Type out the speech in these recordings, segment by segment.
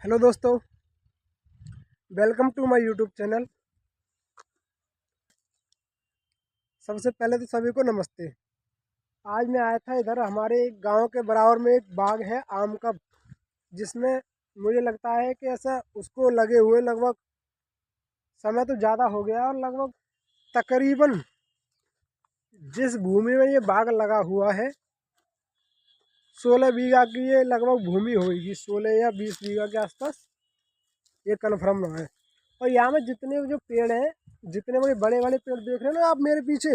Hello दोस्तों, welcome to my YouTube channel. सबसे पहले तो सभी को नमस्ते। आज मैं आया था इधर हमारे गांव के बराबर में एक बाग है आम का, जिसमें मुझे लगता है कि ऐसा उसको लगे हुए लगभग समय तो ज़्यादा हो गया और लगभग तकरीबन जिस भूमि में ये बाग लगा हुआ है 16 बीघा की ये लगभग भूमि होगी, 16 या 20 बीघा के आसपास, ये कन्फर्म है। और यहाँ में जितने जो पेड़ हैं, जितने बड़े बड़े बड़े पेड़ देख रहे हैं ना आप मेरे पीछे,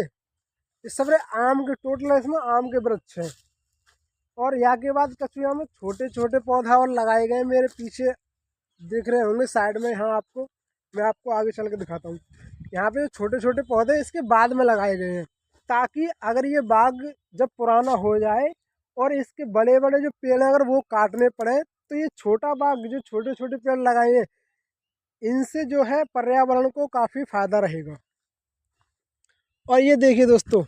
इस सब आम के टोटल इसमें आम के वृक्ष हैं। और यहाँ के बाद कचुआ में छोटे छोटे पौधा और लगाए गए मेरे पीछे दिख रहे होंगे साइड में। हाँ, मैं आपको आगे चल के दिखाता हूँ। यहाँ पे छोटे छोटे पौधे इसके बाद में लगाए गए हैं, ताकि अगर ये बाग जब पुराना हो जाए और इसके बड़े बड़े जो पेड़ हैं अगर वो काटने पड़े तो ये छोटा बाग जो छोटे छोटे पेड़ लगाए हैं इनसे जो है पर्यावरण को काफ़ी फायदा रहेगा। और ये देखिए दोस्तों,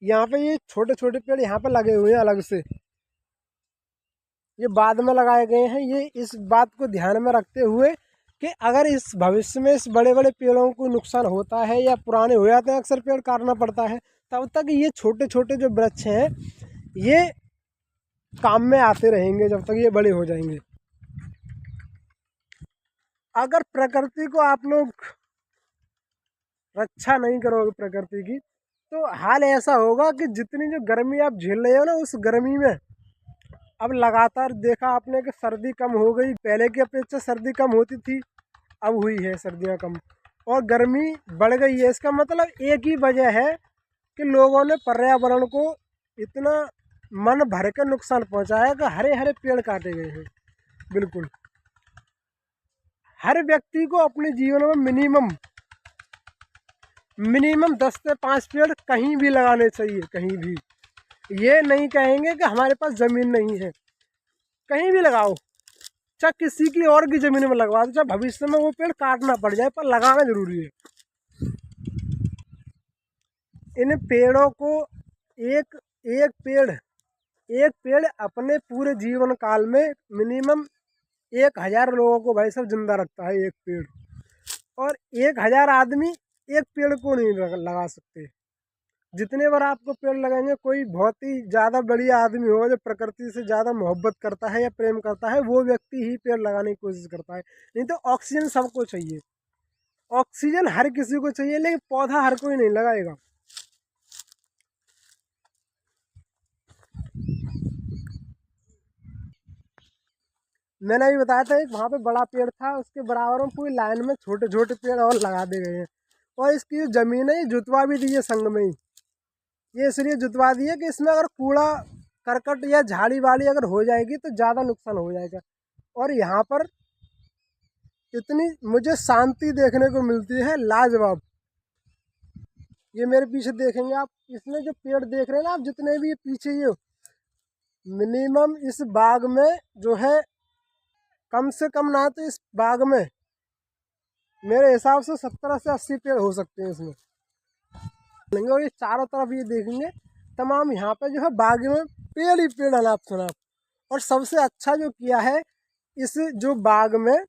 यहाँ पे ये छोटे छोटे पेड़ यहाँ पे लगे हुए हैं अलग से, ये बाद में लगाए गए हैं। ये इस बात को ध्यान में रखते हुए कि अगर इस भविष्य में इस बड़े बड़े पेड़ों को नुकसान होता है या पुराने हो जाते हैं, अक्सर पेड़ काटना पड़ता है, तब तक ये छोटे छोटे जो वृक्ष हैं ये काम में आते रहेंगे जब तक ये बड़े हो जाएंगे। अगर प्रकृति को आप लोग रक्षा नहीं करोगे प्रकृति की, तो हाल ऐसा होगा कि जितनी जो गर्मी आप झेल रहे हो ना, उस गर्मी में अब लगातार देखा आपने कि सर्दी कम हो गई, पहले की अपेक्षा सर्दी कम होती थी, अब हुई है सर्दियाँ कम और गर्मी बढ़ गई है। इसका मतलब एक ही वजह है कि लोगों ने पर्यावरण को इतना मन भर कर नुकसान पहुंचाया कि हरे हरे पेड़ काटे गए हैं। बिल्कुल हर व्यक्ति को अपने जीवन में मिनिमम 10 से 5 पेड़ कहीं भी लगाने चाहिए, कहीं भी। ये नहीं कहेंगे कि हमारे पास ज़मीन नहीं है, कहीं भी लगाओ, चाहे किसी की और की ज़मीन में लगवा दो, चाहे भविष्य में वो पेड़ काटना पड़ जाए, पर लगाना जरूरी है। इन पेड़ों को एक एक पेड़ अपने पूरे जीवन काल में मिनिमम 1000 लोगों को भाई साहब जिंदा रखता है एक पेड़। और 1000 आदमी एक पेड़ को नहीं लगा सकते। जितने बार आपको पेड़ लगाएंगे, कोई बहुत ही ज़्यादा बढ़िया आदमी हो जो प्रकृति से ज़्यादा मोहब्बत करता है या प्रेम करता है, वो व्यक्ति ही पेड़ लगाने की कोशिश करता है। नहीं तो ऑक्सीजन सबको चाहिए, ऑक्सीजन हर किसी को चाहिए, लेकिन पौधा हर कोई नहीं लगाएगा। मैंने अभी बताया था एक वहाँ पे बड़ा पेड़ था, उसके बराबर में पूरी लाइन में छोटे छोटे पेड़ और लगा दे गए हैं। और इसकी जो ज़मीन है ये जुतवा भी दी है संग में ही। ये इसलिए जुतवा दी है कि इसमें अगर कूड़ा करकट या झाड़ी वाड़ी अगर हो जाएगी तो ज़्यादा नुकसान हो जाएगा। और यहाँ पर इतनी मुझे शांति देखने को मिलती है लाजवाब। ये मेरे पीछे देखेंगे आप, इसमें जो पेड़ देख रहे हैं ना आप, जितने भी पीछे ये मिनिमम इस बाग में जो है कम से कम ना तो इस बाग में मेरे हिसाब से 70 से 80 पेड़ हो सकते हैं इसमें। और ये चारों तरफ ये देखेंगे तमाम यहाँ पे जो है बाग में पेड़ ही पेड़ अनाप शनाप। और सबसे अच्छा जो किया है, इस जो बाग में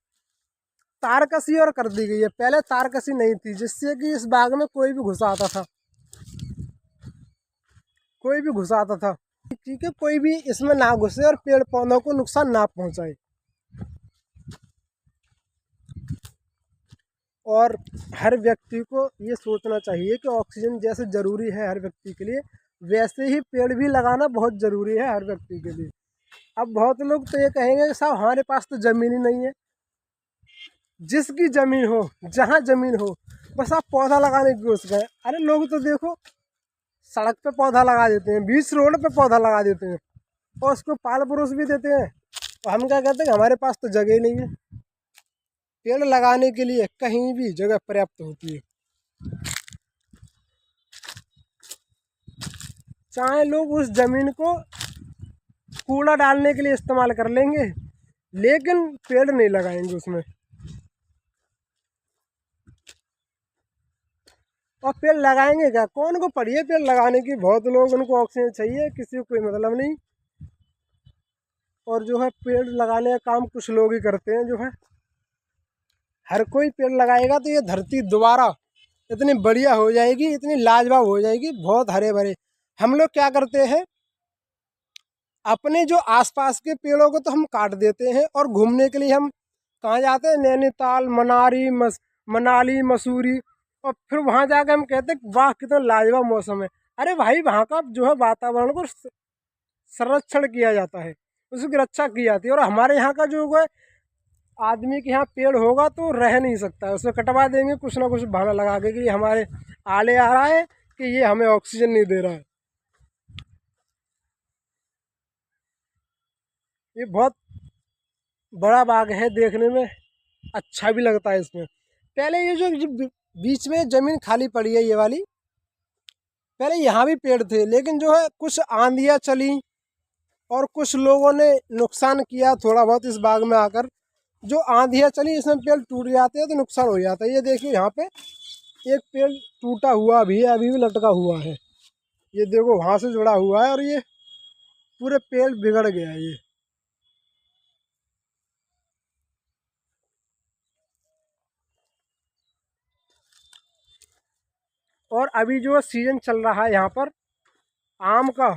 तारकसी और कर दी गई है। पहले तारकसी नहीं थी, जिससे कि इस बाग में कोई भी घुस आता था, ठीक है, कोई भी इसमें ना घुसे और पेड़ पौधों को नुकसान ना पहुंचाए। और हर व्यक्ति को ये सोचना चाहिए कि ऑक्सीजन जैसे ज़रूरी है हर व्यक्ति के लिए, वैसे ही पेड़ भी लगाना बहुत ज़रूरी है हर व्यक्ति के लिए। अब बहुत लोग तो ये कहेंगे कि साहब हमारे पास तो ज़मीन ही नहीं है। जिसकी ज़मीन हो, जहाँ ज़मीन हो, बस आप पौधा लगाने की कोशिश करें। अरे लोग तो देखो सड़क पे पौधा लगा देते हैं, बीच रोड पे पौधा लगा देते हैं और उसको पाल परोस भी देते हैं। और हम क्या कहते हैं कि हमारे पास तो जगह ही नहीं है। पेड़ लगाने के लिए कहीं भी जगह पर्याप्त होती है। चाहे लोग उस ज़मीन को कूड़ा डालने के लिए इस्तेमाल कर लेंगे, लेकिन पेड़ नहीं लगाएंगे उसमें। और पेड़ लगाएंगे क्या, कौन को पड़ी है पेड़ लगाने की? बहुत लोग, उनको ऑक्सीजन चाहिए, किसी को कोई मतलब नहीं। और जो है पेड़ लगाने का काम कुछ लोग ही करते हैं। जो है हर कोई पेड़ लगाएगा तो ये धरती दोबारा इतनी बढ़िया हो जाएगी, इतनी लाजवाब हो जाएगी, बहुत हरे भरे। हम लोग क्या करते हैं, अपने जो आसपास के पेड़ों को तो हम काट देते हैं और घूमने के लिए हम कहाँ जाते हैं, नैनीताल, मनाली, मसूरी, और फिर वहाँ जाकर हम कहते हैं वाह कितना लाजवाब मौसम है। अरे भाई वहाँ का जो है वातावरण को संरक्षण किया जाता है, उसकी रक्षा की जाती है। और हमारे यहाँ का जो है आदमी के यहाँ पेड़ होगा तो रह नहीं सकता है, उसे कटवा देंगे कुछ ना कुछ बहाना लगा के कि ये हमारे आले आ रहा है, कि ये हमें ऑक्सीजन नहीं दे रहा है। ये बहुत बड़ा बाग है, देखने में अच्छा भी लगता है। इसमें पहले ये जो बीच में ज़मीन खाली पड़ी है ये वाली, पहले यहाँ भी पेड़ थे, लेकिन जो है कुछ आंधियाँ चली और कुछ लोगों ने नुकसान किया थोड़ा बहुत इस बाग में आकर। जो आंधियाँ चली इसमें पेड़ टूट जाते हैं तो नुकसान हो जाता है। ये देखिए यहाँ पे एक पेड़ टूटा हुआ भी है, अभी भी लटका हुआ है। ये देखो वहाँ से जुड़ा हुआ है और ये पूरे पेड़ बिगड़ गया है ये। और अभी जो सीजन चल रहा है यहाँ पर आम का,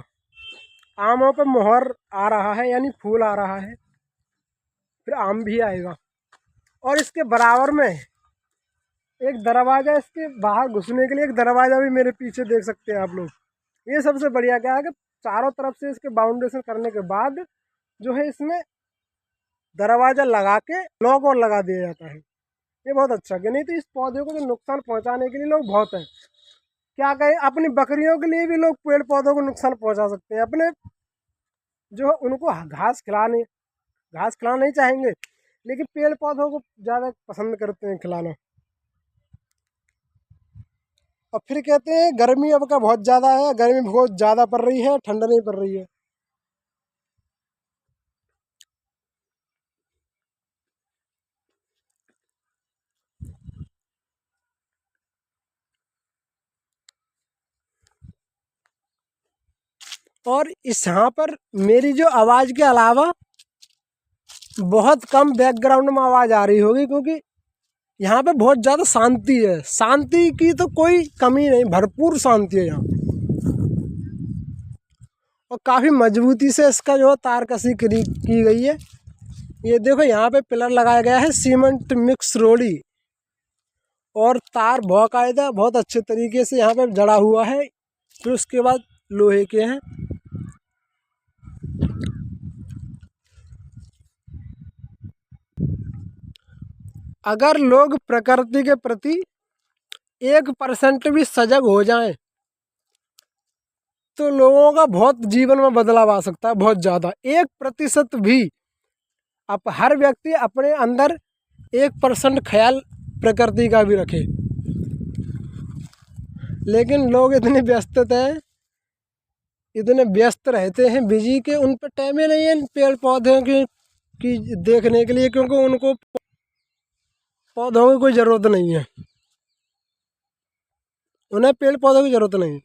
आमों पे मोहर आ रहा है, यानी फूल आ रहा है, फिर आम भी आएगा। और इसके बराबर में एक दरवाज़ा, इसके बाहर घुसने के लिए एक दरवाज़ा भी मेरे पीछे देख सकते हैं आप लोग। ये सबसे बढ़िया क्या है कि चारों तरफ से इसके बाउंडेशन करने के बाद जो है इसमें दरवाज़ा लगा के लॉक और लगा दिया जाता है। ये बहुत अच्छा कि नहीं तो इस पौधे को तो नुकसान पहुंचाने के लिए लोग बहुत हैं। क्या कहें, अपनी बकरियों के लिए भी लोग पेड़ पौधों को नुकसान पहुंचा सकते हैं। अपने जो है उनको घास खिलाना नहीं चाहेंगे, लेकिन पेड़ पौधों को ज़्यादा पसंद करते हैं खिलाना। और फिर कहते हैं गर्मी अब का बहुत ज़्यादा है, गर्मी बहुत ज़्यादा पड़ रही है, ठंड नहीं पड़ रही है। और इस यहाँ पर मेरी जो आवाज़ के अलावा बहुत कम बैकग्राउंड में आवाज़ आ रही होगी, क्योंकि यहाँ पे बहुत ज़्यादा शांति है। शांति की तो कोई कमी नहीं, भरपूर शांति है यहाँ। और काफ़ी मजबूती से इसका जो है तार कसी की गई है। ये देखो यहाँ पे पिलर लगाया गया है सीमेंट मिक्स रोड़ी, और तार बाकायदा बहुत अच्छे तरीके से यहाँ पे जड़ा हुआ है। फिर उसके बाद लोहे के हैं। अगर लोग प्रकृति के प्रति 1% भी सजग हो जाएं तो लोगों का बहुत जीवन में बदलाव आ सकता है, बहुत ज़्यादा। 1% भी, अब हर व्यक्ति अपने अंदर 1% ख्याल प्रकृति का भी रखे। लेकिन लोग इतने व्यस्त रहते हैं बिजी के, उन पर टाइम ही नहीं है पेड़ पौधों की देखने के लिए, क्योंकि उनको पौधों की कोई ज़रूरत नहीं है, उन्हें पेड़ पौधों की ज़रूरत नहीं।